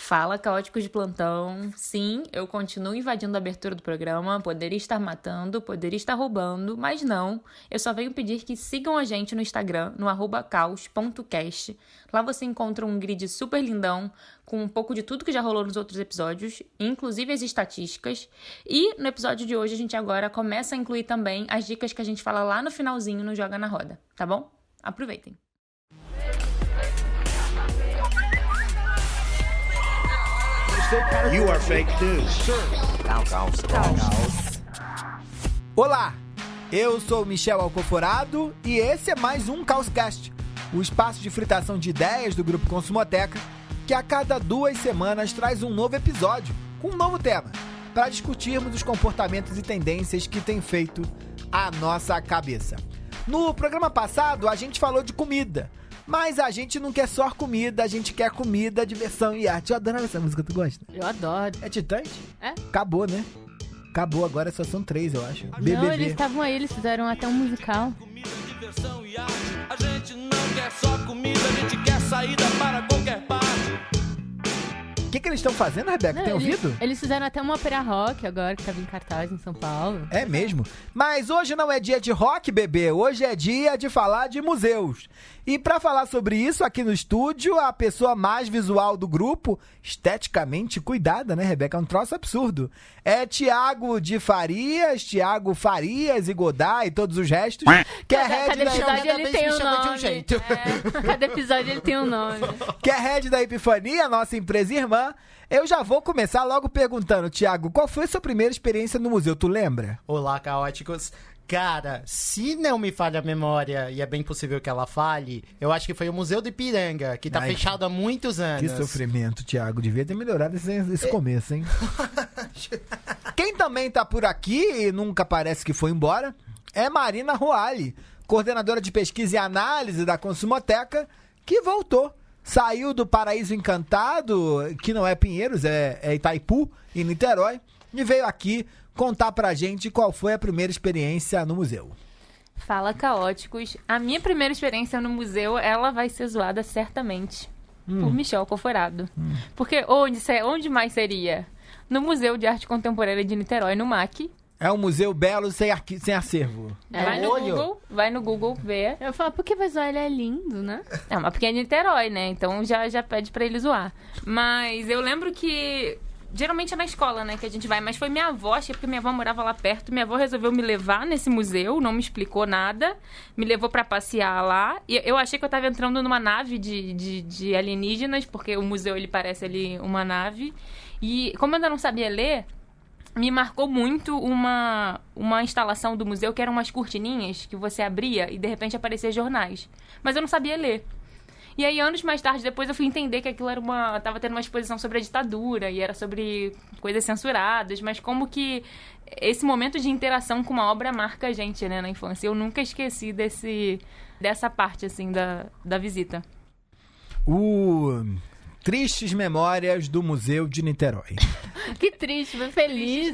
Fala, caóticos de plantão. Sim, eu continuo invadindo a abertura do programa, poderia estar matando, poderia estar roubando, mas não. Eu só venho pedir que sigam a gente no Instagram, no @caos.cast. Lá você encontra um grid super lindão, com um pouco de tudo que já rolou nos outros episódios, inclusive as estatísticas. E no episódio de hoje a gente agora começa a incluir também as dicas que a gente fala lá no finalzinho no Joga na Roda, tá bom? Aproveitem. You are fake news. Caos. Olá, eu sou o Michel Alcoforado e esse é mais um Caoscast, o espaço de fritação de ideias do Grupo Consumoteca, que a cada 2 semanas traz um novo episódio, com um novo tema, para discutirmos os comportamentos e tendências que têm feito a nossa cabeça. No programa passado, a gente falou de comida, mas a gente não quer só comida, a gente quer comida, diversão e arte. Eu adoro essa música, tu gosta? Eu adoro. É Titãs? É? Acabou, né? Acabou, agora só são 3, eu acho. Não, BBB. eles estavam aí, eles fizeram até um musical. Comida, diversão e arte. A gente não quer só comida, a gente quer saída para qualquer parte. O que eles estão fazendo, Rebeca? Tem ouvido? Eles fizeram até uma ópera rock agora, que tava em cartaz em São Paulo. É mesmo. Mas hoje não é dia de rock, bebê. Hoje é dia de falar de museus. E pra falar sobre isso, aqui no estúdio, a pessoa mais visual do grupo, esteticamente cuidada, né, Rebeca? É um troço absurdo. É Thiago de Farias, Thiago Farias e Godá e todos os restos. Que é head Cada episódio ele tem um de um nome. jeito. Cada episódio ele tem um nome. Que é head da Epifania, nossa empresa irmã. Eu já vou começar logo perguntando, Thiago, qual foi a sua primeira experiência no museu? Tu lembra? Olá, caóticos. Cara, se não me falha a memória, e é bem possível que ela falhe, eu acho que foi o Museu do Ipiranga, que tá Ai, fechado há muitos anos. Que sofrimento, Thiago. Devia ter melhorado esse começo, hein? Quem também tá por aqui e nunca parece que foi embora é Marina Ruali, coordenadora de pesquisa e análise da Consumoteca, que voltou. Saiu do Paraíso Encantado, que não é Pinheiros, é Itaipu, em Niterói, e veio aqui contar pra gente qual foi a primeira experiência no museu. Fala, caóticos. A minha primeira experiência no museu, ela vai ser zoada certamente por Michel Alcoforado. Porque onde mais seria? No Museu de Arte Contemporânea de Niterói, no MAC. É um museu belo sem acervo. Vai no Google ver. Eu falo, porque vai zoar, ele é lindo, né? É, mas porque é Niterói, né? Então já pede pra ele zoar. Mas eu lembro que... Geralmente é na escola, né, que a gente vai. Mas foi minha avó, acho que porque minha avó morava lá perto. Minha avó resolveu me levar nesse museu, não me explicou nada. Me levou pra passear lá. E eu achei que eu tava entrando numa nave de alienígenas, porque o museu, ele parece ali uma nave. E como eu ainda não sabia ler, me marcou muito uma instalação do museu, que eram umas cortininhas que você abria e de repente aparecia jornais. Mas eu não sabia ler. E aí, anos mais tarde, depois eu fui entender que aquilo era tava tendo uma exposição sobre a ditadura e era sobre coisas censuradas, mas como que esse momento de interação com uma obra marca a gente, né, na infância. Eu nunca esqueci dessa parte, assim, da visita. Tristes memórias do Museu de Niterói. Que triste, foi feliz.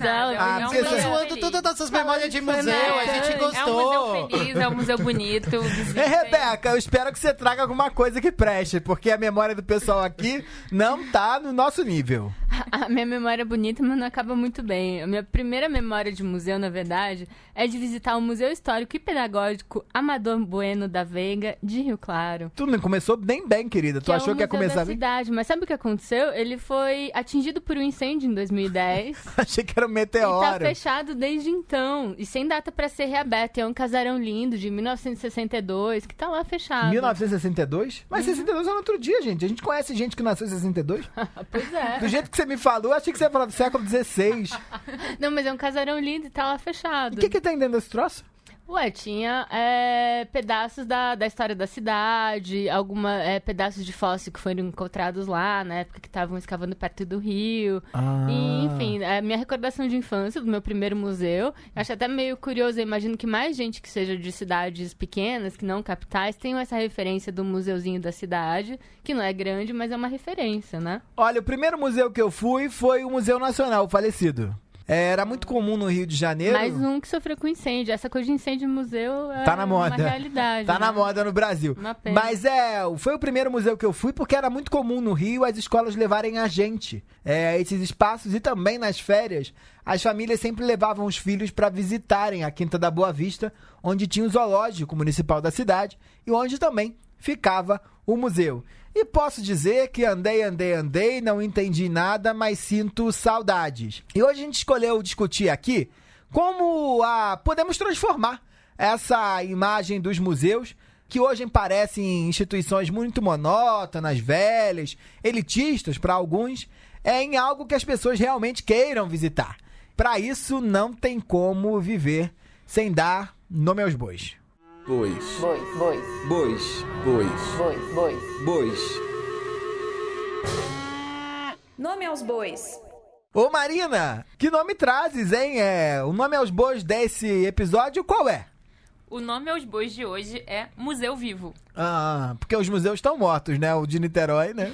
Porque Tá zoando todas essas memórias de museu, a gente gostou. É um museu feliz, é um museu bonito. Rebeca, eu espero que você traga alguma coisa que preste, porque a memória do pessoal aqui não tá no nosso nível. A minha memória é bonita, mas não acaba muito bem. A minha primeira memória de museu, na verdade, é de visitar o Museu Histórico e Pedagógico Amador Bueno da Veiga, de Rio Claro. Tu não começou nem bem, querida. Tu achou que ia começar bem? Mas sabe o que aconteceu? Ele foi atingido por um incêndio em 2010. Achei que era um meteoro. E tá fechado desde então. E sem data pra ser reaberto. É um casarão lindo de 1962 que tá lá fechado. 1962? Mas 62 é no outro dia, gente. A gente conhece gente que nasceu em 62. Pois é. Do jeito que você me falou, eu achei que você ia falar do século XVI. Não, mas é um casarão lindo e tá lá fechado. E o que tem dentro desse troço? Ué, tinha pedaços da história da cidade, pedaços de fóssil que foram encontrados lá, na época que estavam escavando perto do rio. E, enfim, a minha recordação de infância, do meu primeiro museu, eu acho até meio curioso, eu imagino que mais gente que seja de cidades pequenas, que não capitais, tenham essa referência do museuzinho da cidade, que não é grande, mas é uma referência, né? Olha, o primeiro museu que eu fui foi o Museu Nacional, o falecido. Era muito comum no Rio de Janeiro. Mais um que sofreu com incêndio. Essa coisa de incêndio em museu é Tá na moda. uma realidade. Tá né? na moda no Brasil. Uma pena. Mas foi o primeiro museu que eu fui porque era muito comum no Rio as escolas levarem a gente a esses espaços, e também nas férias as famílias sempre levavam os filhos para visitarem a Quinta da Boa Vista, onde tinha o zoológico municipal da cidade e onde também ficava o museu. E posso dizer que andei, não entendi nada, mas sinto saudades. E hoje a gente escolheu discutir aqui como podemos transformar essa imagem dos museus, que hoje parecem instituições muito monótonas, velhas, elitistas para alguns, em algo que as pessoas realmente queiram visitar. Para isso, não tem como viver sem dar nome aos bois. Bois. Bois, bois, Bois. Bois. bois, bois. Bois. Nome aos bois. Ô Marina, que nome trazes, hein? O nome aos bois desse episódio qual é? O nome aos bois de hoje é Museu Vivo. Porque os museus estão mortos, né? O de Niterói, né?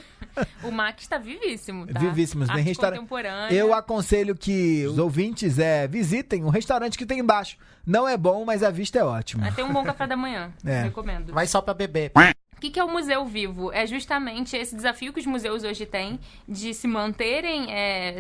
O MAC está vivíssimo, tá? Vivíssimos. Tem Arte restaurante. contemporânea. Eu aconselho que os ouvintes visitem um restaurante que tem embaixo. Não é bom, mas a vista é ótima. Tem um bom café da manhã. É. Recomendo. Vai só pra beber. O que é o Museu Vivo? É justamente esse desafio que os museus hoje têm de se manterem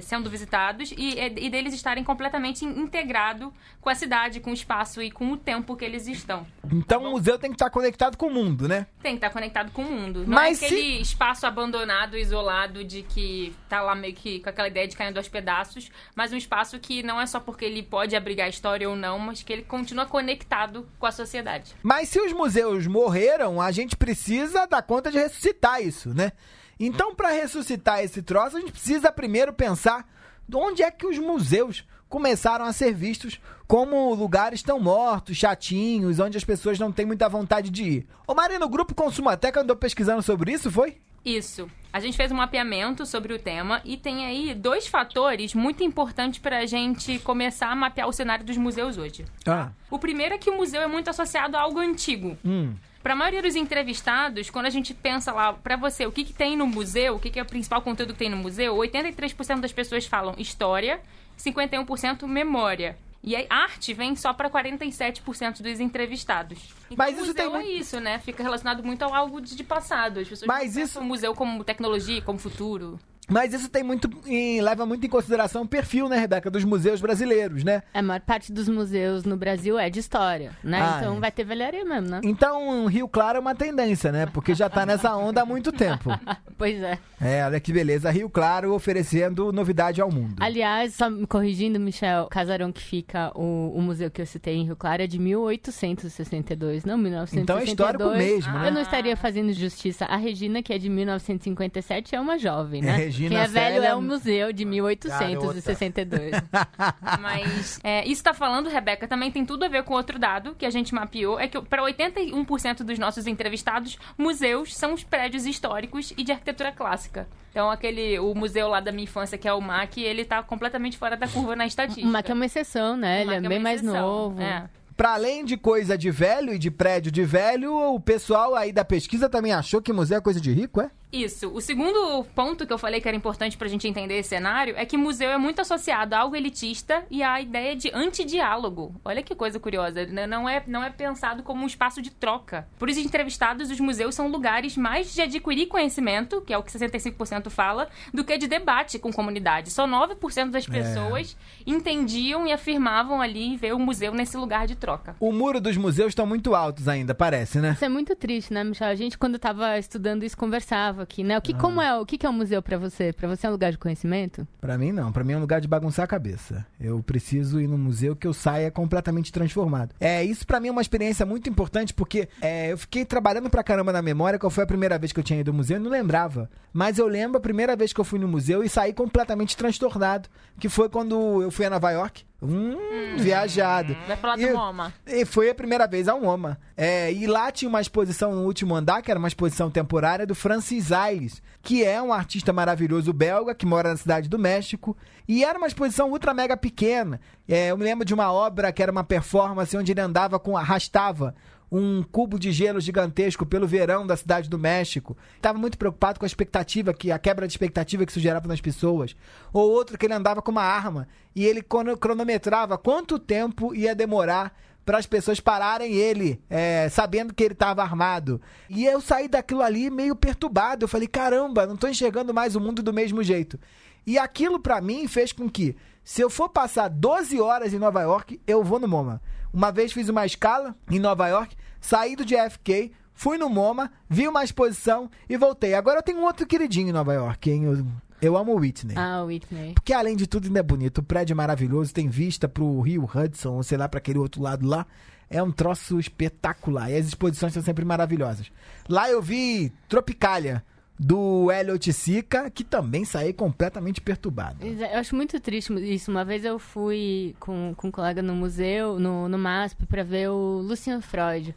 sendo visitados e deles estarem completamente integrados com a cidade, com o espaço e com o tempo que eles estão. Então o museu tem que estar conectado com o mundo, né? Tem que estar conectado com o mundo. Não Mas é aquele espaço abandonado, isolado, de que tá lá meio que com aquela ideia de caindo aos pedaços, mas um espaço que não é só porque ele pode abrigar a história ou não, mas que ele continua conectado com a sociedade. Mas se os museus morreram, a gente precisa dar conta de ressuscitar isso, né? Então, para ressuscitar esse troço, a gente precisa primeiro pensar de onde é que os museus começaram a ser vistos como lugares tão mortos, chatinhos, onde as pessoas não têm muita vontade de ir. Ô Marina, o Grupo Consumateca andou pesquisando sobre isso, foi? Isso. A gente fez um mapeamento sobre o tema e tem aí 2 fatores muito importantes para a gente começar a mapear o cenário dos museus hoje. O primeiro é que o museu é muito associado a algo antigo. Para a maioria dos entrevistados, quando a gente pensa lá, para você, o que tem no museu, o que é o principal conteúdo que tem no museu, 83% das pessoas falam história, 51% memória. E a arte vem só para 47% dos entrevistados. Então, Mas o isso museu tem é isso, né? Fica relacionado muito a algo de passado. As pessoas Mas não isso- pensam o museu como tecnologia, como futuro. Mas isso leva muito em consideração o perfil, né, Rebeca, dos museus brasileiros, né? A maior parte dos museus no Brasil é de história, né? Então vai ter velharia mesmo, né? Então, Rio Claro é uma tendência, né? Porque já tá nessa onda há muito tempo. Pois é. Olha que beleza. Rio Claro oferecendo novidade ao mundo. Aliás, só me corrigindo, Michel, o casarão que fica o museu que eu citei em Rio Claro é de 1862, não 1962. Então é histórico mesmo, né? Eu não estaria fazendo justiça. A Regina, que é de 1957, é uma jovem, né? Regina Quem é velho Célia- é um museu de 1862. Mas isso tá falando, Rebeca, também tem tudo a ver com outro dado que a gente mapeou, é que para 81% dos nossos entrevistados, museus são os prédios históricos e de arquitetura clássica. Então o museu lá da minha infância, que é o MAC, ele tá completamente fora da curva na estatística. O MAC é uma exceção, né? Ele é bem mais novo. Pra além de coisa de velho e de prédio de velho, o pessoal aí da pesquisa também achou que museu é coisa de rico, é? Isso. O segundo ponto que eu falei que era importante pra gente entender esse cenário é que museu é muito associado a algo elitista e à ideia de antidiálogo. Olha que coisa curiosa. Não é pensado como um espaço de troca. Por os entrevistados, os museus são lugares mais de adquirir conhecimento, que é o que 65% fala, do que de debate com comunidade. Só 9% das pessoas entendiam e afirmavam ali ver o museu nesse lugar de troca. O muro dos museus estão muito altos ainda, parece, né? Isso é muito triste, né, Michel? A gente, quando tava estudando isso, conversava aqui, né? O que é um museu pra você? Pra você é um lugar de conhecimento? Pra mim, não. Pra mim é um lugar de bagunçar a cabeça. Eu preciso ir no museu que eu saia completamente transformado. Isso pra mim é uma experiência muito importante, porque eu fiquei trabalhando pra caramba na memória qual foi a primeira vez que eu tinha ido ao museu, eu não lembrava. Mas eu lembro a primeira vez que eu fui no museu e saí completamente transtornado, que foi quando eu fui a Nova York. Viajado. Vai falar do MoMA. E foi a primeira vez ao MoMA. E lá tinha uma exposição no último andar, que era uma exposição temporária do Francis Ailes, que é um artista maravilhoso belga, que mora na cidade do México. E era uma exposição ultra mega pequena. Eu me lembro de uma obra que era uma performance onde ele arrastava um cubo de gelo gigantesco pelo verão da cidade do México. Estava muito preocupado com a expectativa, a quebra de expectativa que isso gerava nas pessoas. Ou outro que ele andava com uma arma e ele cronometrava quanto tempo ia demorar para as pessoas pararem ele, sabendo que ele estava armado. E eu saí daquilo ali meio perturbado. Eu falei, caramba, não estou enxergando mais o mundo do mesmo jeito. E aquilo para mim fez com que, se eu for passar 12 horas em Nova York, eu vou no MoMA. Uma vez fiz uma escala em Nova York, saí do JFK, fui no MoMA, vi uma exposição e voltei. Agora eu tenho um outro queridinho em Nova York, hein? Eu amo o Whitney. Ah, o Whitney. Porque além de tudo ainda é bonito. O prédio é maravilhoso, tem vista pro Rio Hudson, ou sei lá, pra aquele outro lado lá. É um troço espetacular. E as exposições são sempre maravilhosas. Lá eu vi Tropicália, do Elliot Sica, que também saí completamente perturbado. Eu acho muito triste isso. Uma vez eu fui com um colega no museu, no MASP, pra ver o Lucian Freud.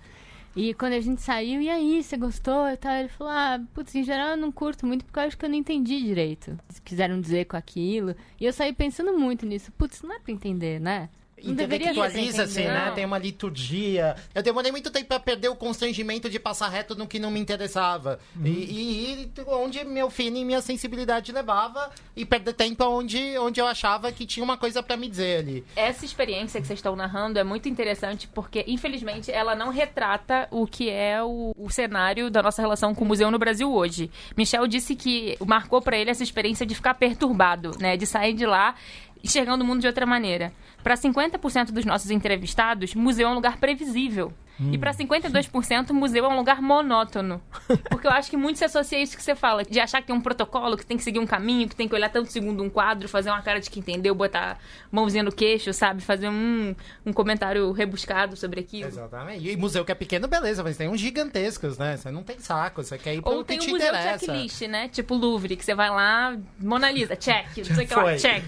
E quando a gente saiu, e aí, você gostou e tal? Ele falou, putz, em geral eu não curto muito porque eu acho que eu não entendi direito. Se quiseram dizer com aquilo. E eu saí pensando muito nisso. Putz, não é pra entender, né? Intelectualiza-se, né? Tem uma liturgia. Eu demorei muito tempo pra perder o constrangimento de passar reto no que não me interessava. E onde meu feeling e minha sensibilidade levava, e perder tempo onde eu achava que tinha uma coisa pra me dizer ali. Essa experiência que vocês estão narrando é muito interessante porque, infelizmente, ela não retrata o que é o cenário da nossa relação com o museu no Brasil hoje. Michel disse que marcou pra ele essa experiência de ficar perturbado, né? De sair de lá enxergando o mundo de outra maneira. Para 50% dos nossos entrevistados, museu é um lugar previsível. E para 52%, museu é um lugar monótono. Porque eu acho que muito se associa a isso que você fala, de achar que tem um protocolo, que tem que seguir um caminho, que tem que olhar tanto segundo um quadro, fazer uma cara de que entendeu, botar mãozinha no queixo, sabe? Fazer um comentário rebuscado sobre aquilo. Exatamente. E museu que é pequeno, beleza, mas tem uns gigantescos, né? Você não tem saco, você quer ir pro que te interessa. Ou tem um museu checklist, né? Tipo Louvre, que você vai lá, Mona Lisa, check, não sei o que lá, check.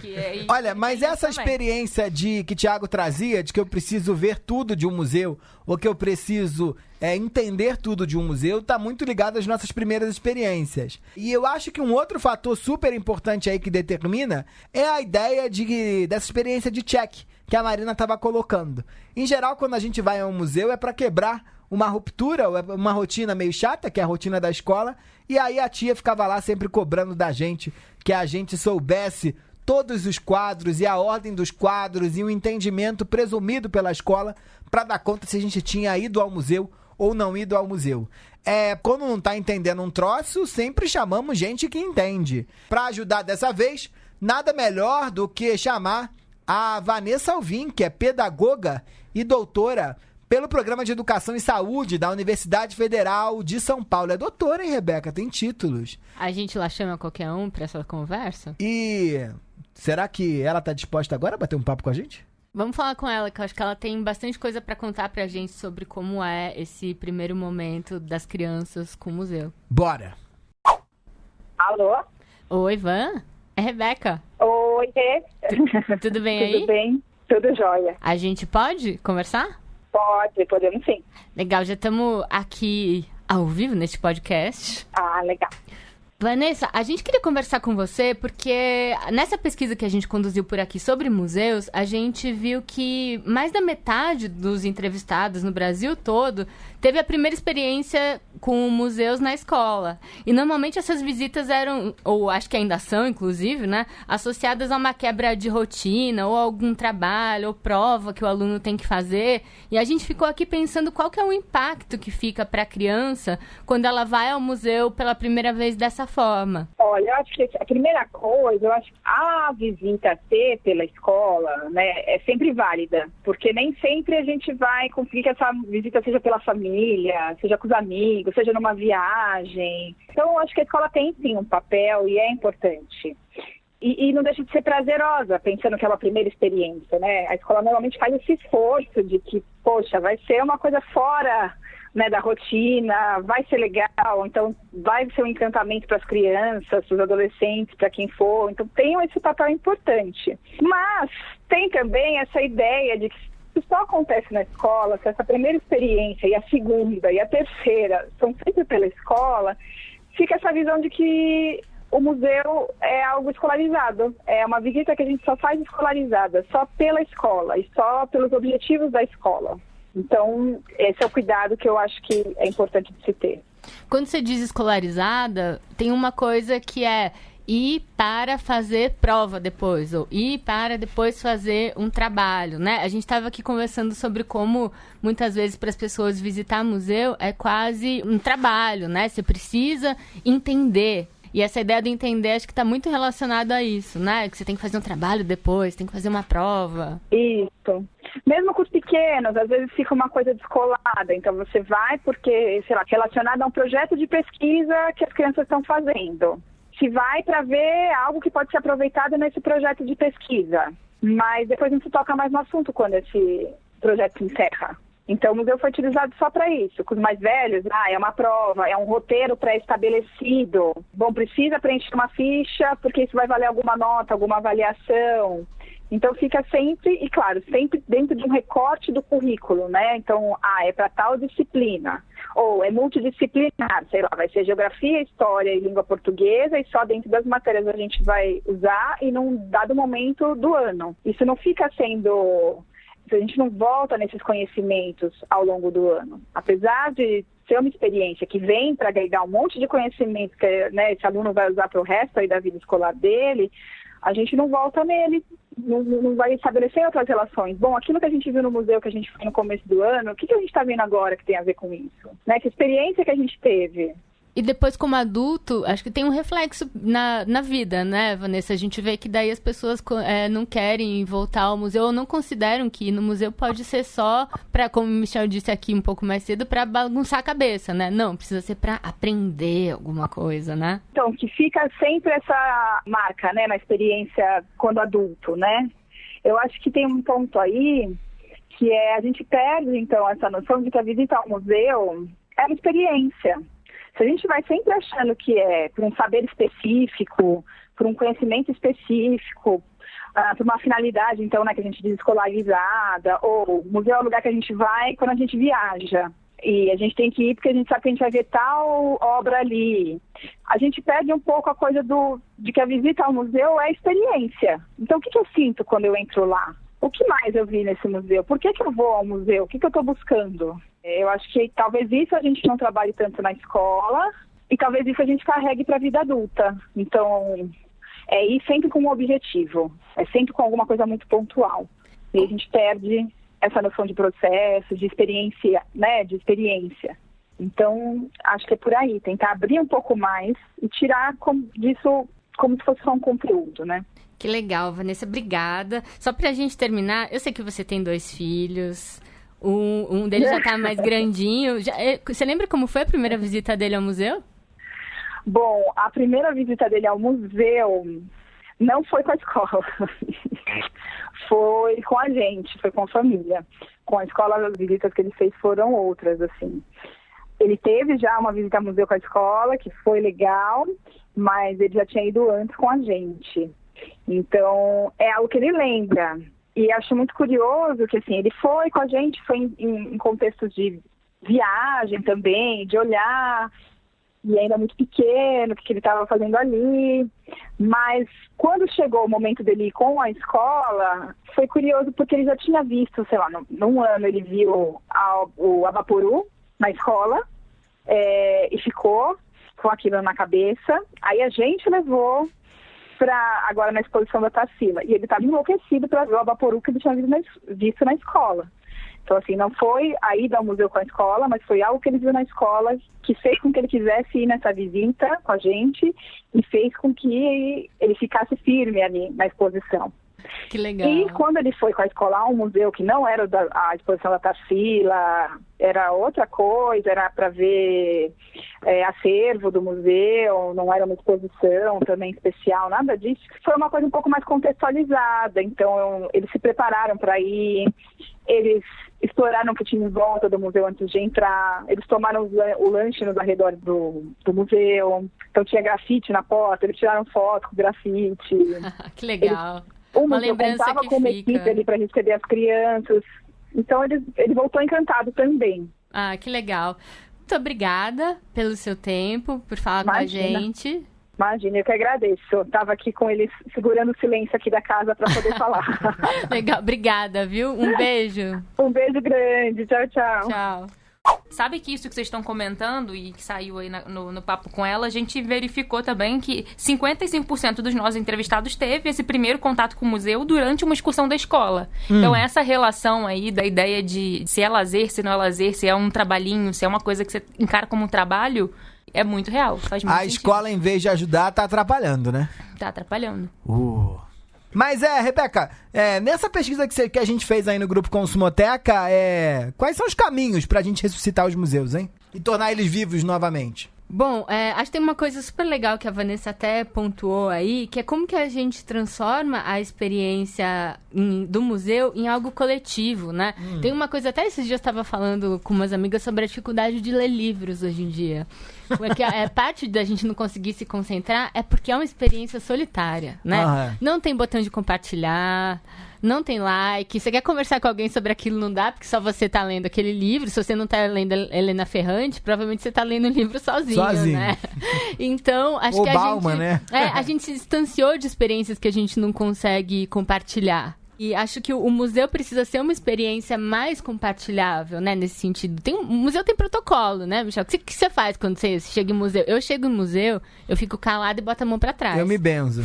Olha, mas essa experiência que Thiago trazia, de que eu preciso ver tudo de um museu, ou que eu preciso entender tudo de um museu, tá muito ligado às nossas primeiras experiências. E eu acho que um outro fator super importante aí que determina é a ideia dessa experiência de check que a Marina estava colocando. Em geral, quando a gente vai a um museu, é para quebrar uma ruptura, uma rotina meio chata, que é a rotina da escola, e aí a tia ficava lá sempre cobrando da gente que a gente soubesse todos os quadros e a ordem dos quadros e o entendimento presumido pela escola para dar conta se a gente tinha ido ao museu ou não ido ao museu. Quando não tá entendendo um troço, sempre chamamos gente que entende. Para ajudar dessa vez, nada melhor do que chamar a Vanessa Alvim, que é pedagoga e doutora pelo Programa de Educação e Saúde da Universidade Federal de São Paulo. É doutora, hein, Rebeca? Tem títulos. A gente lá chama qualquer um para essa conversa? E será que ela tá disposta agora a bater um papo com a gente? Vamos falar com ela, que eu acho que ela tem bastante coisa para contar pra gente sobre como é esse primeiro momento das crianças com o museu. Bora! Alô? Oi, Van? É Rebeca. Oi, Tudo bem aí? Tudo bem, tudo jóia. A gente pode conversar? Podemos sim. Legal, já estamos aqui ao vivo neste podcast. Legal. Vanessa, a gente queria conversar com você porque nessa pesquisa que a gente conduziu por aqui sobre museus, a gente viu que mais da metade dos entrevistados no Brasil todo teve a primeira experiência com museus na escola. E normalmente essas visitas eram, ou acho que ainda são, inclusive, né, associadas a uma quebra de rotina, ou algum trabalho, ou prova que o aluno tem que fazer. E a gente ficou aqui pensando qual que é o impacto que fica para a criança quando ela vai ao museu pela primeira vez dessa forma. Olha, eu acho que a primeira coisa, eu acho que a visita ter pela escola, né, é sempre válida, porque nem sempre a gente vai conseguir que essa visita seja pela família, seja com os amigos, seja numa viagem. Então, eu acho que a escola tem, sim, um papel e é importante. E não deixa de ser prazerosa, pensando que é uma primeira experiência, né? A escola normalmente faz esse esforço de que, poxa, vai ser uma coisa fora, né, da rotina, vai ser legal, então vai ser um encantamento para as crianças, para os adolescentes, para quem for. Então, tem esse papel importante. Mas tem também essa ideia de que isso só acontece na escola, se essa primeira experiência e a segunda e a terceira são sempre pela escola, fica essa visão de que o museu é algo escolarizado. É uma visita que a gente só faz escolarizada, só pela escola e só pelos objetivos da escola. Então, esse é o cuidado que eu acho que é importante de se ter. Quando você diz escolarizada, tem uma coisa que é ir para fazer prova depois, ou ir para depois fazer um trabalho, né? A gente estava aqui conversando sobre como, muitas vezes, para as pessoas visitar museu é quase um trabalho, né? Você precisa entender. E essa ideia de entender, acho que está muito relacionada a isso, né? Que você tem que fazer um trabalho depois, tem que fazer uma prova. Isso. Mesmo com os pequenos, às vezes fica uma coisa descolada. Então, você vai porque, sei lá, relacionado a um projeto de pesquisa que as crianças estão fazendo. Se vai para ver algo que pode ser aproveitado nesse projeto de pesquisa. Mas depois não se toca mais no assunto quando esse projeto se encerra. Então, o museu foi utilizado só para isso. Com os mais velhos, é uma prova, é um roteiro pré-estabelecido. Bom, precisa preencher uma ficha, porque isso vai valer alguma nota, alguma avaliação. Então, fica sempre, e claro, sempre dentro de um recorte do currículo, né? Então, é para tal disciplina. Ou é multidisciplinar, sei lá, vai ser geografia, história e língua portuguesa, e só dentro das matérias a gente vai usar e num dado momento do ano. Isso não fica sendo... A gente não volta nesses conhecimentos ao longo do ano. Apesar de ser uma experiência que vem para agregar um monte de conhecimento que, né, esse aluno vai usar para o resto aí da vida escolar dele, a gente não volta nele, não vai estabelecer outras relações. Bom, aquilo que a gente viu no museu, que a gente foi no começo do ano, o que a gente está vendo agora que tem a ver com isso? Né? Que experiência que a gente teve? E depois, como adulto, acho que tem um reflexo na vida, né, Vanessa? A gente vê que daí as pessoas não querem voltar ao museu ou não consideram que ir no museu pode ser só para, como o Michel disse aqui um pouco mais cedo, para bagunçar a cabeça, né? Não, precisa ser para aprender alguma coisa, né? Então, que fica sempre essa marca, né, na experiência quando adulto, né? Eu acho que tem um ponto aí que a gente perde, então, essa noção de que a visita ao museu é uma experiência. Se a gente vai sempre achando que é por um saber específico, por um conhecimento específico, por uma finalidade, então, né, que a gente diz escolarizada, ou o museu é o lugar que a gente vai quando a gente viaja. E a gente tem que ir porque a gente sabe que a gente vai ver tal obra ali. A gente perde um pouco a coisa de que a visita ao museu é experiência. Então, o que eu sinto quando eu entro lá? O que mais eu vi nesse museu? Por que eu vou ao museu? O que eu estou buscando? Eu acho que talvez isso a gente não trabalhe tanto na escola e talvez isso a gente carregue para a vida adulta. Então, é ir sempre com um objetivo. É sempre com alguma coisa muito pontual. E a gente perde essa noção de processo, de experiência, né? De experiência. Então, acho que é por aí. Tentar abrir um pouco mais e tirar disso como se fosse só um conteúdo, né? Que legal, Vanessa. Obrigada. Só pra gente terminar, eu sei que você tem 2 filhos. Um deles já tá mais grandinho. Você lembra como foi a primeira visita dele ao museu? Bom, a primeira visita dele ao museu não foi com a escola. Foi com a gente, foi com a família. Com a escola, as visitas que ele fez foram outras, assim. Ele teve já uma visita ao museu com a escola, que foi legal, mas ele já tinha ido antes com a gente. Então, é algo que ele lembra. E acho muito curioso que, assim, ele foi com a gente, foi em contextos de viagem também, de olhar, e ainda muito pequeno, o que ele estava fazendo ali. Mas quando chegou o momento dele ir com a escola, foi curioso porque ele já tinha visto, sei lá, num ano ele viu o Abaporu na escola, e ficou com aquilo na cabeça. Aí a gente levou agora na exposição da Tarsila. E ele estava enlouquecido para ver o Abaporu que ele tinha visto na escola. Então, assim, não foi a ida ao museu com a escola, mas foi algo que ele viu na escola que fez com que ele quisesse ir nessa visita com a gente e fez com que ele ficasse firme ali na exposição. Que legal. E quando ele foi com a escola a um museu que não era a exposição da Tarsila, era outra coisa, era para ver acervo do museu, não era uma exposição também especial, nada disso. Foi uma coisa um pouco mais contextualizada, então eles se prepararam para ir, eles exploraram o que tinha em volta do museu antes de entrar, eles tomaram o lanche nos arredores do museu, então tinha grafite na porta, eles tiraram foto com grafite. Que legal. Uma lembrança contava com uma equipe ali para receber as crianças. Então, ele voltou encantado também. Ah, que legal. Muito obrigada pelo seu tempo, por falar com a gente. Imagina, eu que agradeço. Tava aqui com eles segurando o silêncio aqui da casa para poder falar. Legal, obrigada, viu? Um beijo. Um beijo grande. Tchau, tchau. Tchau. Sabe que isso que vocês estão comentando e que saiu aí no papo com ela, a gente verificou também que 55% dos nossos entrevistados teve esse primeiro contato com o museu durante uma excursão da escola. Então, essa relação aí da ideia de se é lazer, se não é lazer, se é um trabalhinho, se é uma coisa que você encara como um trabalho, é muito real. Faz muito A sentido. escola, em vez de ajudar, tá atrapalhando, né? Tá atrapalhando. Mas Rebeca, nessa pesquisa que a gente fez aí no Grupo Consumoteca, quais são os caminhos pra gente ressuscitar os museus, hein? E tornar eles vivos novamente? Bom, acho que tem uma coisa super legal que a Vanessa até pontuou aí, que é como que a gente transforma a experiência do museu em algo coletivo, né? Tem uma coisa, até esses dias eu estava falando com umas amigas sobre a dificuldade de ler livros hoje em dia. Porque parte da gente não conseguir se concentrar é porque é uma experiência solitária, né? Não tem botão de compartilhar, não tem like. Você quer conversar com alguém sobre aquilo, não dá, porque só você tá lendo aquele livro. Se você não tá lendo Helena Ferrante, provavelmente você tá lendo o livro sozinho, né? Então, acho que a gente se distanciou de experiências que a gente não consegue compartilhar. E acho que o museu precisa ser uma experiência mais compartilhável, né? Nesse sentido. O museu tem protocolo, né, Michel? O que você faz quando você chega em museu? Eu chego em museu, eu fico calada e boto a mão pra trás. Eu me benzo.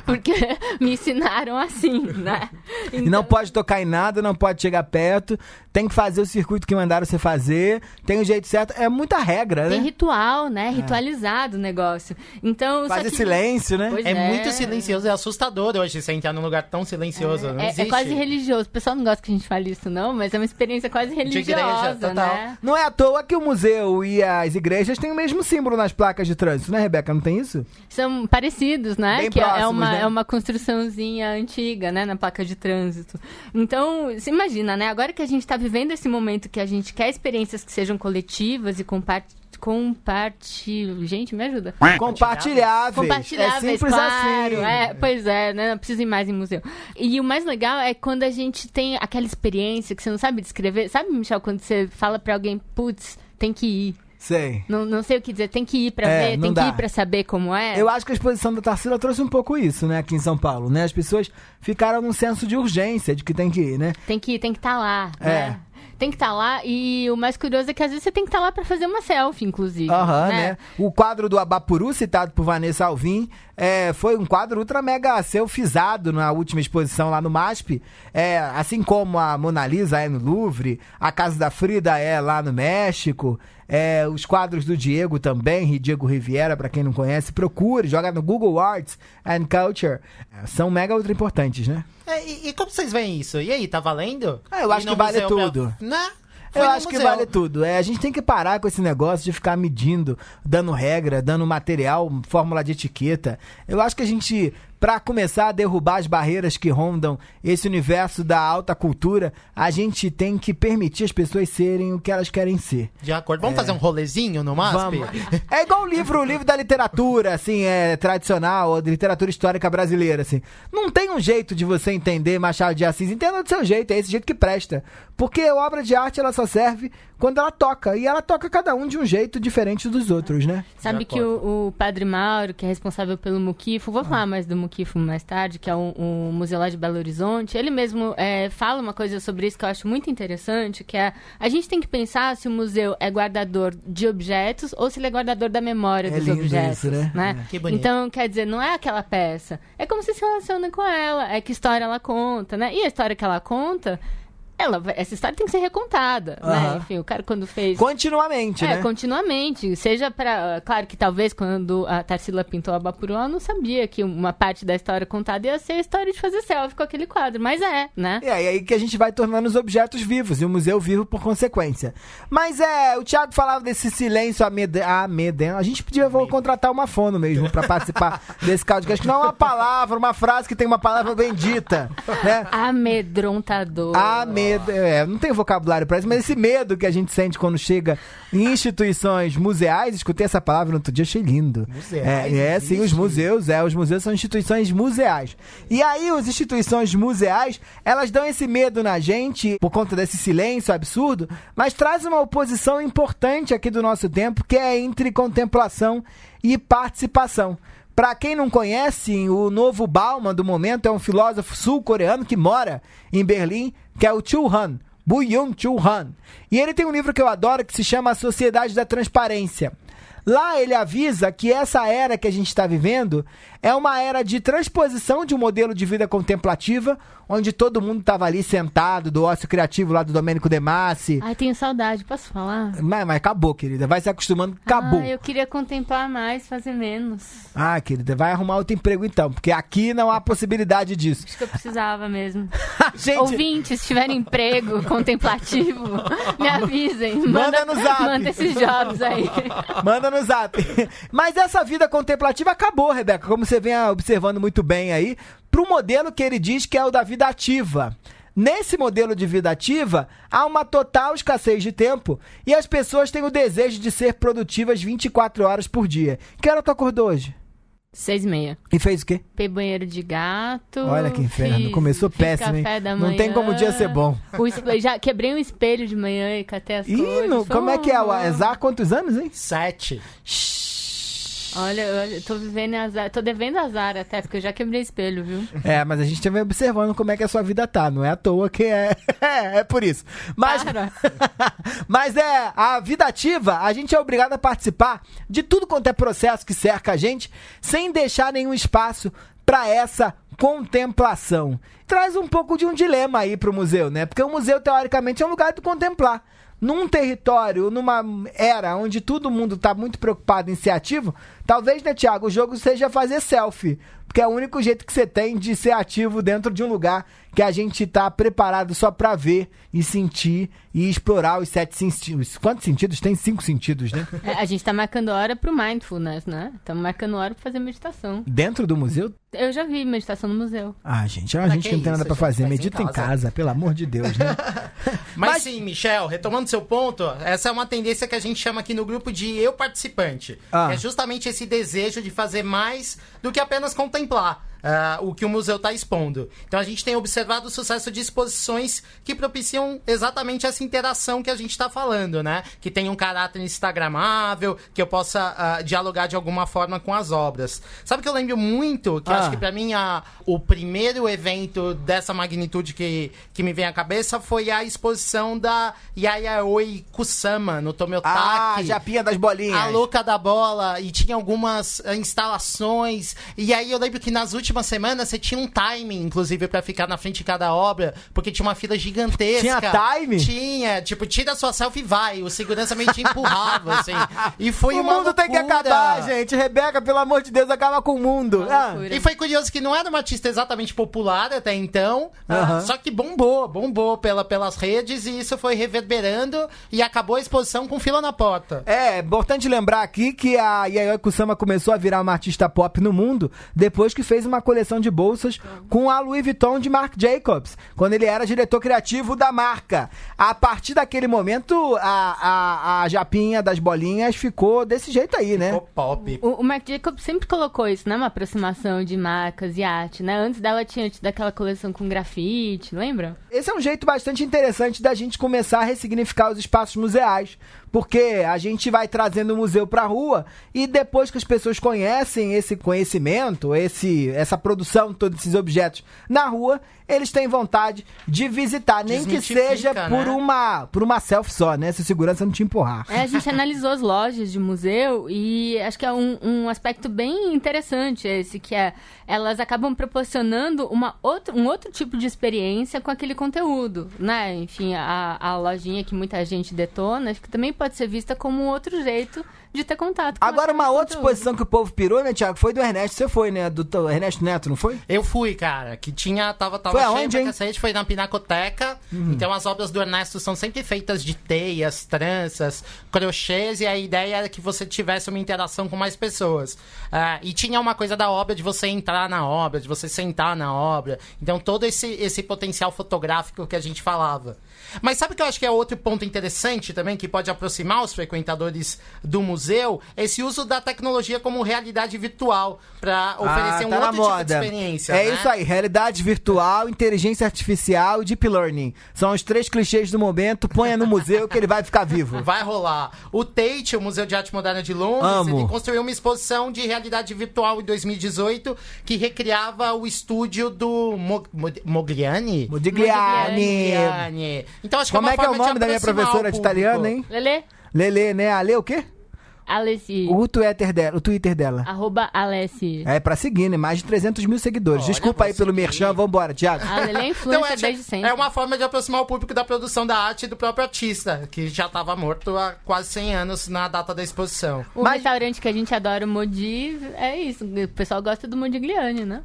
Porque me ensinaram assim, né? Então... E não pode tocar em nada, não pode chegar perto, tem que fazer o circuito que mandaram você fazer, tem o jeito certo. É muita regra, né? Tem ritual, né? Ritualizado o negócio. Então, fazer silêncio, né? É muito silencioso, é assustador hoje você entrar num lugar tão silencioso. É quase religioso. O pessoal não gosta que a gente fale isso, não, mas é uma experiência quase religiosa, de igreja, total. Né? Não é à toa que o museu e as igrejas têm o mesmo símbolo nas placas de trânsito, né, Rebeca? Não tem isso? São parecidos, né? Bem que próximos, né? É uma construçãozinha antiga, né? Na placa de trânsito. Então, você imagina, né? Agora que a gente tá vivendo esse momento que a gente quer experiências que sejam coletivas e gente, me ajuda. Compartilháveis. É simples claro. assim. Pois é, né? Não preciso ir mais em museu. E o mais legal é quando a gente tem aquela experiência que você não sabe descrever. Sabe, Michel, quando você fala pra alguém, putz, tem que ir. Sei. Não sei o que dizer, tem que ir pra ver, tem que ir pra saber como é. Eu acho que a exposição da Tarsila trouxe um pouco isso, né, aqui em São Paulo, né? As pessoas ficaram num senso de urgência de que tem que ir, né? Tem que estar lá, né? Tem que estar lá, e o mais curioso é que às vezes você tem que estar lá pra fazer uma selfie, inclusive. Né? O quadro do Abapuru, citado por Vanessa Alvim, foi um quadro ultra mega selfizado na última exposição lá no MASP. Assim como a Mona Lisa é no Louvre, a Casa da Frida é lá no México. Os quadros do Diego também, Diego Riviera, pra quem não conhece, procure, joga no Google Arts and Culture. São mega ultra importantes, né? E como vocês veem isso? E aí, tá valendo? Eu acho que vale tudo. Né? Eu acho que vale tudo. A gente tem que parar com esse negócio de ficar medindo, dando regra, dando material, fórmula de etiqueta. Eu acho que a gente, pra começar a derrubar as barreiras que rondam esse universo da alta cultura, a gente tem que permitir as pessoas serem o que elas querem ser. De acordo. Vamos fazer um rolezinho no MASP? Vamos. É igual o livro da literatura, assim, tradicional, ou de literatura histórica brasileira, assim. Não tem um jeito de você entender Machado de Assis. Entenda do seu jeito, é esse jeito que presta. Porque a obra de arte, ela só serve quando ela toca. E ela toca cada um de um jeito diferente dos outros, né? Sabe que o Padre Mauro, que é responsável pelo Muquifo, vou falar mais do Muquifo mais tarde, que é o museu lá de Belo Horizonte, ele mesmo fala uma coisa sobre isso que eu acho muito interessante, que é a gente tem que pensar se o museu é guardador de objetos ou se ele é guardador da memória dos objetos. Isso, né? Que bonito. Então, quer dizer, não é aquela peça. É como você se relaciona com ela, é que história ela conta, né? E a história que ela conta... essa história tem que ser recontada, né? Enfim, o cara quando fez... Continuamente, né? Continuamente. Seja pra... Claro que talvez quando a Tarsila pintou a Abapuru, ela não sabia que uma parte da história contada ia ser a história de fazer selfie com aquele quadro. Mas né? E aí que a gente vai tornando os objetos vivos e o museu vivo por consequência. Mas o Thiago falava desse silêncio amedrentador. A gente podia contratar uma fono mesmo pra participar desse podcast, que não é uma palavra, uma frase que tem uma palavra bendita, né? Amedrontador. Não tem vocabulário pra isso, mas esse medo que a gente sente quando chega em instituições museais, escutei essa palavra no outro dia, achei lindo. Museais? Sim, os museus são instituições museais. E aí, as instituições museais, elas dão esse medo na gente, por conta desse silêncio absurdo, mas traz uma oposição importante aqui do nosso tempo, que é entre contemplação e participação. Pra quem não conhece, o novo Bauman do momento é um filósofo sul-coreano que mora em Berlim, que é o Chul Han, Byung-Chul Han. E ele tem um livro que eu adoro que se chama A Sociedade da Transparência. Lá ele avisa que essa era que a gente está vivendo é uma era de transposição de um modelo de vida contemplativa, onde todo mundo estava ali sentado, do ócio criativo lá do Domênico De Masi. Ai, tenho saudade, posso falar? Mas acabou, querida. Vai se acostumando, acabou. Eu queria contemplar mais, fazer menos. Ah, querida, vai arrumar outro emprego então, porque aqui não há possibilidade disso. Acho que eu precisava mesmo. Gente... Ouvintes, se tiverem emprego contemplativo, me avisem. Manda no zap. Manda esses jobs aí. Manda no zap. Mas essa vida contemplativa acabou, Rebeca, como você vem observando muito bem aí, pro modelo que ele diz que é o da vida ativa. Nesse modelo de vida ativa, há uma total escassez de tempo e as pessoas têm o desejo de ser produtivas 24 horas por dia. Que hora tu acordou hoje? 6h30. E fez o quê? Fez banheiro de gato. Olha que inferno, começou péssimo, hein? Café da Não manhã, tem como o dia ser bom. Já quebrei um espelho de manhã e catei as coisas. Como é que é? O Azar, quantos anos, hein? 7. Olha, eu tô vivendo azar, tô devendo azar até, porque eu já quebrei espelho, viu? É, mas a gente também observando como é que a sua vida tá, não é à toa que é por isso. Mas, mas a vida ativa, a gente é obrigado a participar de tudo quanto é processo que cerca a gente, sem deixar nenhum espaço para essa contemplação. Traz um pouco de um dilema aí pro museu, né? Porque o museu, teoricamente, é um lugar de contemplar. Num território, numa era onde todo mundo está muito preocupado em ser ativo, talvez, né, Thiago, o jogo seja fazer selfie. Porque é o único jeito que você tem de ser ativo dentro de um lugar que a gente está preparado só para ver e sentir e explorar os 7 sentidos. Quantos sentidos? Tem 5 sentidos, né? A gente tá marcando hora pro mindfulness, né? Estamos marcando hora pra fazer meditação. Dentro do museu? Eu já vi meditação no museu. Ah, gente, é uma gente que não tem nada pra fazer. Medita em casa, pelo amor de Deus, né? Mas sim, Michel, retomando seu ponto, essa é uma tendência que a gente chama aqui no grupo de eu participante. Que é justamente esse desejo de fazer mais do que apenas contemplar. O que o museu está expondo. Então a gente tem observado o sucesso de exposições que propiciam exatamente essa interação que a gente está falando, né? Que tem um caráter instagramável, que eu possa dialogar de alguma forma com as obras. Sabe o que eu lembro muito? Que eu acho que para mim o primeiro evento dessa magnitude que me vem à cabeça foi a exposição da Yayoi Kusama no Tomiotaki. A Japinha das bolinhas. A louca da bola. E tinha algumas instalações. E aí eu lembro que nas últimas semanas você tinha um timing, inclusive, pra ficar na frente de cada obra, porque tinha uma fila gigantesca. Tinha time? Tinha, tipo, tira sua selfie e vai. O segurança meio te empurrava, assim. E foi uma mundo loucura. Tem que acabar, gente. Rebeca, pelo amor de Deus, acaba com o mundo. E foi curioso que não era uma artista exatamente popular até então, só que bombou pelas redes e isso foi reverberando e acabou a exposição com fila na porta. É importante lembrar aqui que a Yayoi Kusama começou a virar uma artista pop no mundo depois que fez uma coleção de bolsas com a Louis Vuitton de Marc Jacobs, quando ele era diretor criativo da marca. A partir daquele momento, a Japinha das bolinhas ficou desse jeito aí, né? Ficou pop. O Marc Jacobs sempre colocou isso, né? Uma aproximação de marcas e arte, né? Antes dela tinha tido aquela coleção com grafite, lembra? Esse é um jeito bastante interessante da gente começar a ressignificar os espaços museais, porque a gente vai trazendo o museu pra rua e depois que as pessoas conhecem esse conhecimento, essa produção de todos esses objetos na rua, eles têm vontade de visitar, nem que seja por uma selfie só, né? Se a segurança não te empurrar. A gente analisou as lojas de museu e acho que é um aspecto bem interessante esse, que é elas acabam proporcionando um outro tipo de experiência com aquele conteúdo, né? Enfim, a lojinha que muita gente detona, acho que também pode ser vista como um outro jeito de ter contato com agora, uma outra exposição que o povo pirou, né, Thiago? Foi do Ernesto. Você foi, né? Do Ernesto Neto, não foi? Eu fui, cara. Que tava foi cheio aonde, hein? Cacete, foi na Pinacoteca. Então as obras do Ernesto são sempre feitas de teias, tranças, crochês. E a ideia era que você tivesse uma interação com mais pessoas. E tinha uma coisa da obra de você entrar na obra, de você sentar na obra. Então todo esse potencial fotográfico que a gente falava. Mas sabe o que eu acho que é outro ponto interessante também, que pode aproximar os frequentadores do museu? museu esse uso da tecnologia como realidade virtual para oferecer tá na outro tipo de moda. experiência. É né? isso aí, realidade virtual, inteligência artificial e deep learning. São os 3 clichês do momento, ponha no museu que ele vai ficar vivo. Vai rolar. O Tate, o Museu de Arte Moderna de Londres, ele construiu uma exposição de realidade virtual em 2018 que recriava o estúdio do Modigliani. Então acho que Como é uma é que é o forma nome da minha aproximar professora o de público. italiano, hein? Lelê, né? Ale o quê? Alessi. O Twitter dela. @Alessi. É pra seguir, né? Mais de 300 mil seguidores. Olha, Desculpa aí vou pelo seguir. merchan, vambora, Thiago. A Lelê é influencer desde sempre. É uma forma de aproximar o público da produção da arte e do próprio artista, que já estava morto há quase 100 anos na data da exposição. O restaurante que a gente adora, o Modi, é isso. O pessoal gosta do Modigliani, né?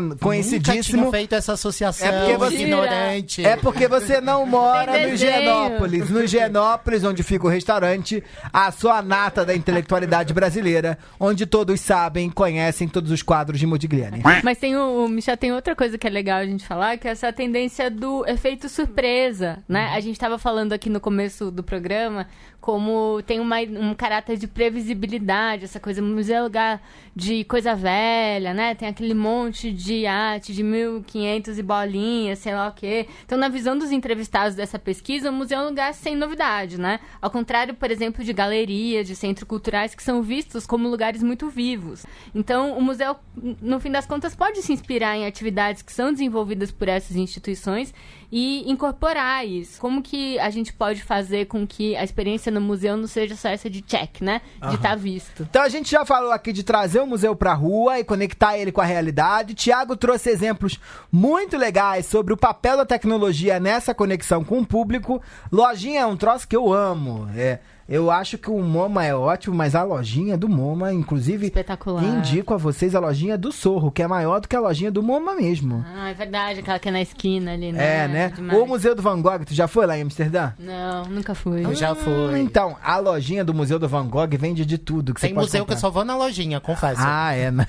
Nunca Conhecidíssimo. tinha feito essa associação É porque você- ignorante. É porque você não mora Tem no desenho. Genópolis. No Genópolis, onde fica o restaurante, a sua nata da intelectualidade brasileira, onde todos sabem, conhecem todos os quadros de Modigliani. Mas tem o Michel, tem outra coisa que é legal a gente falar, que é essa tendência do efeito surpresa, né? A gente tava falando aqui no começo do programa como tem um caráter de previsibilidade, essa coisa, museu é lugar de coisa velha, né? Tem aquele monte de arte de 1500 e bolinhas, sei lá o quê. Então, na visão dos entrevistados dessa pesquisa, o museu é um lugar sem novidade, né? Ao contrário, por exemplo, de galerias, de centros culturais, que são vistos como lugares muito vivos. Então, o museu, no fim das contas, pode se inspirar em atividades que são desenvolvidas por essas instituições e incorporar isso. Como que a gente pode fazer com que a experiência no museu não seja só essa de check, né? De estar visto. Então a gente já falou aqui de trazer o museu pra rua e conectar ele com a realidade. Tiago trouxe exemplos muito legais sobre o papel da tecnologia nessa conexão com o público. Lojinha é um troço que eu amo. Eu acho que o MoMA é ótimo, mas a lojinha do MoMA, inclusive, Espetacular. indico a vocês a lojinha do Sorro, que é maior do que a lojinha do MoMA mesmo. Ah, é verdade, aquela que é na esquina ali, né? É, né? Demais. O Museu do Van Gogh, tu já foi lá em Amsterdã? Não, nunca fui. Eu já fui. Então, a lojinha do Museu do Van Gogh vende de tudo que Tem você pode museu que eu comprar. só vou na lojinha, confesso. Ah, é. Né?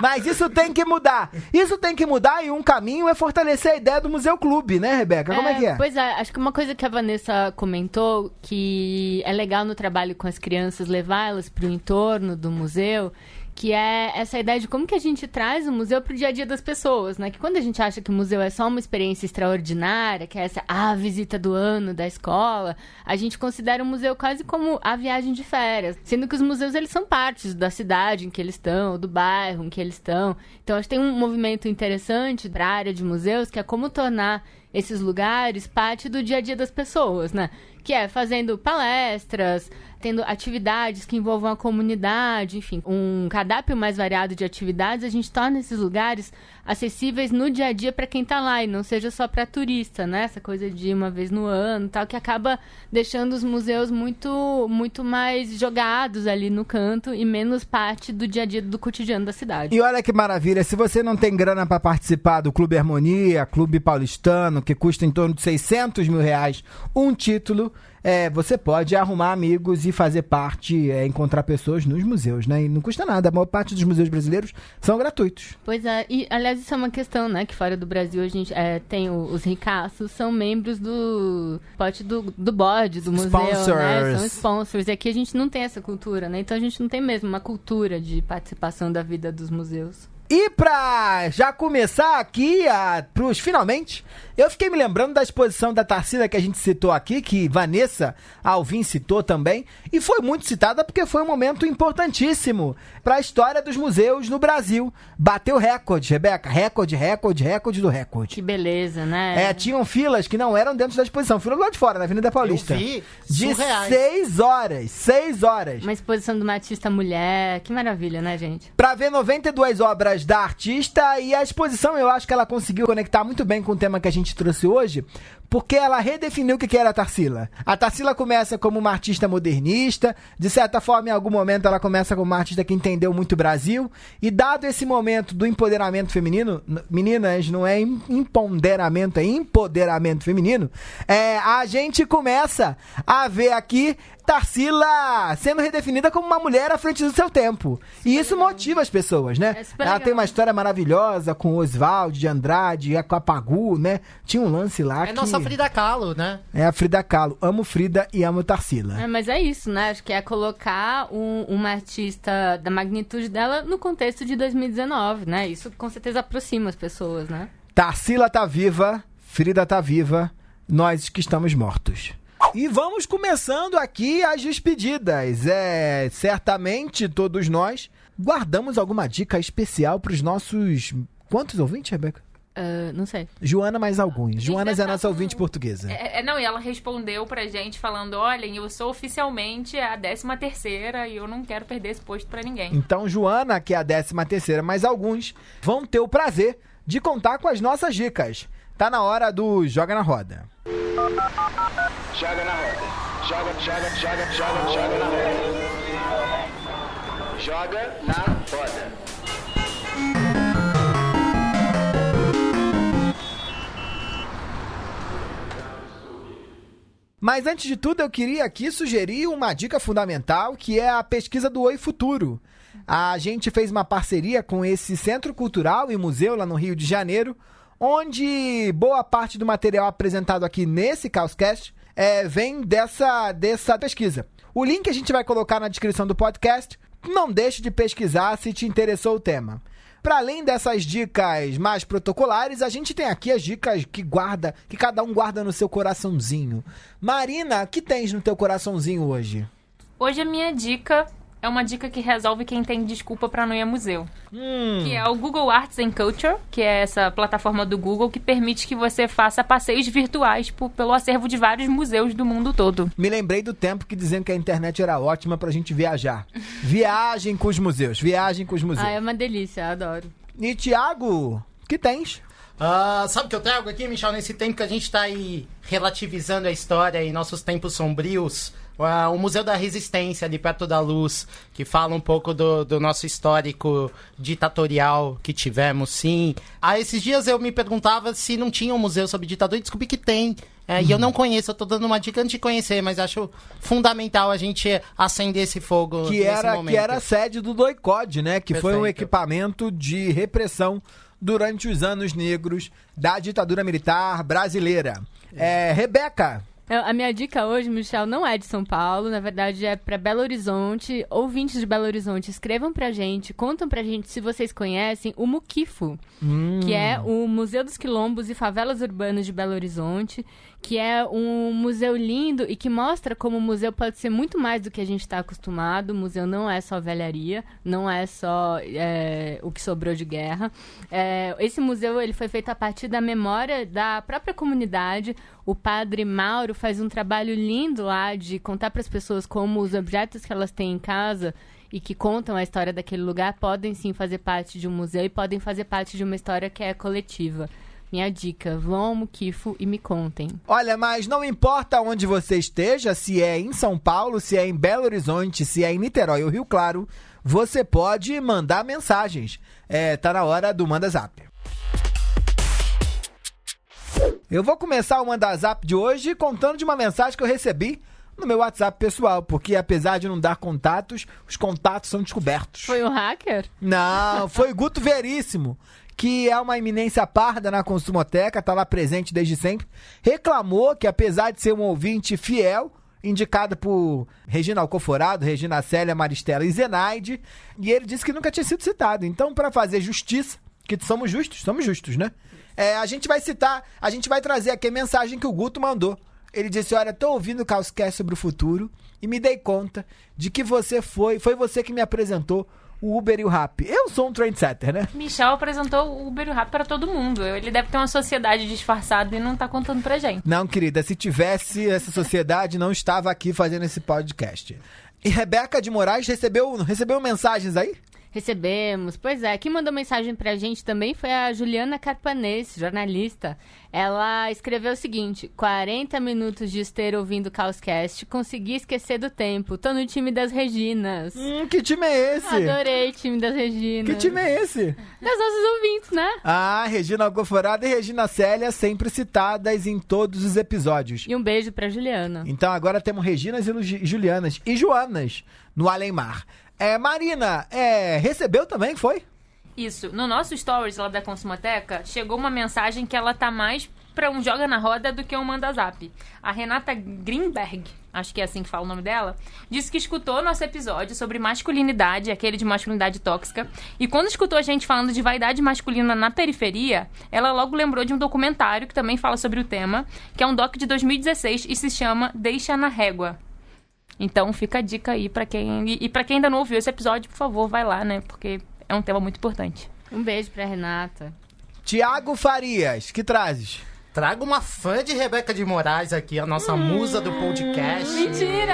Mas isso tem que mudar. Isso tem que mudar e um caminho é fortalecer a ideia do Museu Clube, né, Rebeca? Como é que é? Pois é, acho que uma coisa que a Vanessa comentou que é legal no trabalho com as crianças, levar elas para o entorno do museu, que é essa ideia de como que a gente traz o museu pro dia a dia das pessoas, né? Que quando a gente acha que o museu é só uma experiência extraordinária, que é essa visita do ano da escola, a gente considera o museu quase como a viagem de férias, sendo que os museus, eles são partes da cidade em que eles estão, do bairro em que eles estão. Então, acho que tem um movimento interessante para a área de museus, que é como tornar esses lugares parte do dia a dia das pessoas, né? Que é fazendo palestras, tendo atividades que envolvam a comunidade, enfim, um cardápio mais variado de atividades, a gente torna esses lugares acessíveis no dia a dia para quem tá lá e não seja só para turista, né? Essa coisa de uma vez no ano, tal, que acaba deixando os museus muito mais jogados ali no canto e menos parte do dia a dia do cotidiano da cidade. E olha que maravilha, se você não tem grana para participar do Clube Harmonia, Clube Paulistano, que custa em torno de R$600 mil um título, você pode arrumar amigos e fazer parte, encontrar pessoas nos museus, né? E não custa nada, a maior parte dos museus brasileiros são gratuitos. Pois é, e aliás isso é uma questão, né? Que fora do Brasil a gente tem os ricaços, são membros do board do museu, né? São sponsors, e aqui a gente não tem essa cultura, né? Então a gente não tem mesmo uma cultura de participação da vida dos museus. E pra já começar aqui, pros finalmente, eu fiquei me lembrando da exposição da Tarsila que a gente citou aqui, que Vanessa Alvim citou também, e foi muito citada porque foi um momento importantíssimo pra história dos museus no Brasil. Bateu recorde, Rebeca, recorde do recorde. Que beleza, né? Tinham filas que não eram dentro da exposição, fila do lado de fora, na Avenida Paulista. Eu vi, de surreais. 6 horas. Uma exposição de uma artista mulher, que maravilha, né, gente? Pra ver 92 obras da artista, e a exposição eu acho que ela conseguiu conectar muito bem com o tema que a gente trouxe hoje, porque ela redefiniu o que era a Tarsila. A Tarsila começa como uma artista modernista, de certa forma em algum momento ela começa como uma artista que entendeu muito o Brasil, e dado esse momento do empoderamento feminino, meninas, não é empoderamento, é empoderamento feminino, a gente começa a ver aqui Tarsila sendo redefinida como uma mulher à frente do seu tempo. E isso motiva as pessoas, né? Ela tem uma história maravilhosa com Oswald de Andrade, com a Pagu, né? Tinha um lance lá É nossa a Frida Kahlo, né? É a Frida Kahlo. Amo Frida e amo Tarsila. Mas é isso, né? Acho que é colocar uma artista da magnitude dela no contexto de 2019, né? Isso com certeza aproxima as pessoas, né? Tarsila tá viva, Frida tá viva, nós que estamos mortos. E vamos começando aqui as despedidas. Certamente todos nós guardamos alguma dica especial para os nossos... Quantos ouvintes, Rebeca? Não sei. Joana mais alguns. Joana é a nossa ouvinte portuguesa. Não, e ela respondeu pra gente falando, olhem, eu sou oficialmente a 13ª e eu não quero perder esse posto pra ninguém. Então, Joana, que é a 13ª, mais alguns, vão ter o prazer de contar com as nossas dicas. Tá na hora do Joga na Roda. Joga na roda. Joga na roda. Joga na roda. Mas antes de tudo, eu queria aqui sugerir uma dica fundamental, que é a pesquisa do Oi Futuro. A gente fez uma parceria com esse Centro Cultural e Museu lá no Rio de Janeiro, onde boa parte do material apresentado aqui nesse Causcast vem dessa pesquisa. O link a gente vai colocar na descrição do podcast. Não deixe de pesquisar se te interessou o tema. Para além dessas dicas mais protocolares, a gente tem aqui as dicas que cada um guarda no seu coraçãozinho. Marina, o que tens no teu coraçãozinho hoje? Hoje a minha dica é uma dica que resolve quem tem desculpa pra não ir a museu. Que é o Google Arts and Culture, que é essa plataforma do Google que permite que você faça passeios virtuais pelo acervo de vários museus do mundo todo. Me lembrei do tempo que diziam que a internet era ótima pra gente viajar. Viagem com os museus. É uma delícia, adoro. E, Thiago, o que tens? Sabe o que eu trago aqui, Michel? Nesse tempo que a gente tá aí relativizando a história em nossos tempos sombrios, o Museu da Resistência, ali perto da Luz, que fala um pouco do nosso histórico ditatorial que tivemos, sim. Esses dias eu me perguntava se não tinha um museu sobre ditadura e descobri que tem. E eu não conheço, eu tô dando uma dica antes de conhecer, mas acho fundamental a gente acender esse fogo nesse momento. Que era a sede do DOI-CODE, né? Que Perfeito. foi um equipamento de repressão durante os anos negros da ditadura militar brasileira. Rebeca... A minha dica hoje, Michel, não é de São Paulo, na verdade é para Belo Horizonte. Ouvintes de Belo Horizonte, escrevam pra gente, contam pra gente se vocês conhecem o Muquifo, que é o Museu dos Quilombos e Favelas Urbanas de Belo Horizonte, que é um museu lindo e que mostra como o museu pode ser muito mais do que a gente está acostumado. O museu não é só velharia, não é só o que sobrou de guerra. Esse museu ele foi feito a partir da memória da própria comunidade. O padre Mauro faz um trabalho lindo lá de contar para as pessoas como os objetos que elas têm em casa e que contam a história daquele lugar podem sim fazer parte de um museu e podem fazer parte de uma história que é coletiva. Minha dica, vão ao Muquifo e me contem. Olha, mas não importa onde você esteja, se é em São Paulo, se é em Belo Horizonte, se é em Niterói ou Rio Claro, você pode mandar mensagens. Tá na hora do Manda Zap. Eu vou começar o Manda Zap de hoje contando de uma mensagem que eu recebi no meu WhatsApp pessoal, porque apesar de não dar contatos, os contatos são descobertos. Foi um hacker? Não, foi o Guto Veríssimo, que é uma eminência parda na Consumoteca, tá lá presente desde sempre, reclamou que apesar de ser um ouvinte fiel, indicado por Regina Alcoforado, Regina Célia, Maristela e Zenaide, e ele disse que nunca tinha sido citado. Então, para fazer justiça, que somos justos, né? A gente vai trazer aqui a mensagem que o Guto mandou. Ele disse, olha, tô ouvindo o Causcast sobre o futuro e me dei conta de que foi você que me apresentou o Uber e o Rappi. Eu sou um trendsetter, né? Michel apresentou o Uber e o Rappi para todo mundo. Ele deve ter uma sociedade disfarçada e não tá contando pra gente. Não, querida, se tivesse essa sociedade, não estava aqui fazendo esse podcast. E Rebeca de Moraes recebeu mensagens aí? Recebemos. Pois é, quem mandou mensagem pra gente também foi a Juliana Carpanês, jornalista. Ela escreveu o seguinte: 40 minutos de esteira ouvindo o Causcast, consegui esquecer do tempo. Tô no time das Reginas. Que time é esse? Adorei o time das Reginas. Que time é esse? Das nossas ouvintes, né? Regina Alcoforada e Regina Célia, sempre citadas em todos os episódios. E um beijo pra Juliana. Então agora temos Reginas e Julianas e Joanas no Além Mar. Marina, recebeu também, foi? Isso. No nosso stories lá da Consumoteca, chegou uma mensagem que ela tá mais pra um Joga na Roda do que um Manda Zap. A Renata Greenberg, acho que é assim que fala o nome dela, disse que escutou nosso episódio sobre masculinidade, aquele de masculinidade tóxica, e quando escutou a gente falando de vaidade masculina na periferia, ela logo lembrou de um documentário que também fala sobre o tema, que é um doc de 2016 e se chama Deixa na Régua. Então fica a dica aí pra quem... E pra quem ainda não ouviu esse episódio, por favor, vai lá, né? Porque é um tema muito importante. Um beijo pra Renata. Tiago Farias, que trazes? Trago uma fã de Rebeca de Moraes aqui, a nossa musa do podcast. Mentira!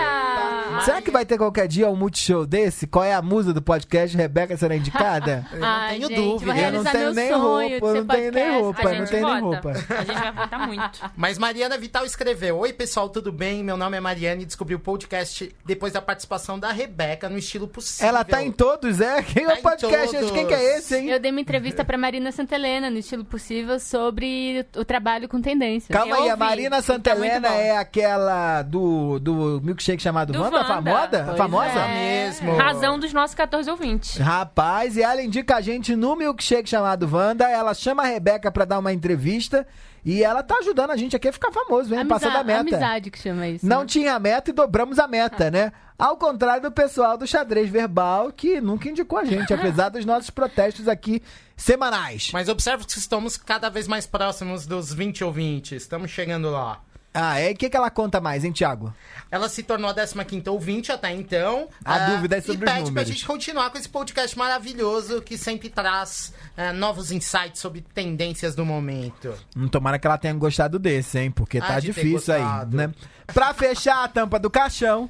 Será que vai ter qualquer dia um multishow desse? Qual é a musa do podcast? Rebeca será indicada? Eu não tenho dúvida. Vou Eu não realizar tenho meu nem sonho roupa, de eu não ser tenho nem podcast. roupa, A não gente tenho nem vota. roupa. A gente vai votar muito. Mas Mariana Vital escreveu: Oi pessoal, tudo bem? Meu nome é Mariana e descobri o podcast depois da participação da Rebeca no Estilo Possível. Ela tá em todos, é? Quem é Tá o em podcast? todos. Quem que é esse, hein? Eu dei uma entrevista pra Marina Santelena, no Estilo Possível, sobre o trabalho com tendência. Calma Eu aí, a ouvi. Marina Tá Santelena muito bom. é aquela do milkshake chamado Do Wanda, Wanda. famosa? Pois Famosa? é. Mesmo. Razão dos nossos 14 ouvintes. Rapaz, e ela indica a gente no milkshake chamado Wanda, ela chama a Rebeca pra dar uma entrevista e ela tá ajudando a gente aqui a ficar famoso, hein? Passar da meta. Amizade que chama isso. Não né? tinha meta e dobramos a meta, né? Ao contrário do pessoal do xadrez verbal, que nunca indicou a gente, apesar dos nossos protestos aqui semanais. Mas observe que estamos cada vez mais próximos dos 20 ouvintes. Estamos chegando lá. Ah, é? O que ela conta mais, hein, Thiago? Ela se tornou a 15ª ouvinte até então. A dúvida é sobre e os pede pra números. gente continuar com esse podcast maravilhoso que sempre traz novos insights sobre tendências do momento. Tomara que ela tenha gostado desse, hein? Porque tá de ter difícil aí, gostado. né? Pra fechar a tampa do caixão,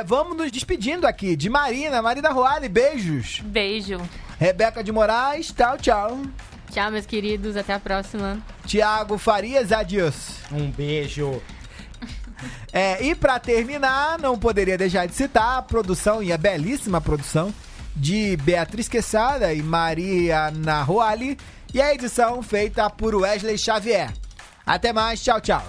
vamos nos despedindo aqui de Marina Roale, beijos. Beijo. Rebeca de Moraes, tchau, tchau. Tchau, meus queridos. Até a próxima. Tiago Farias, adiós. Um beijo. E pra terminar, não poderia deixar de citar a produção, e a belíssima produção, de Beatriz Quesada e Mariana Roale, e a edição feita por Wesley Xavier. Até mais, tchau, tchau.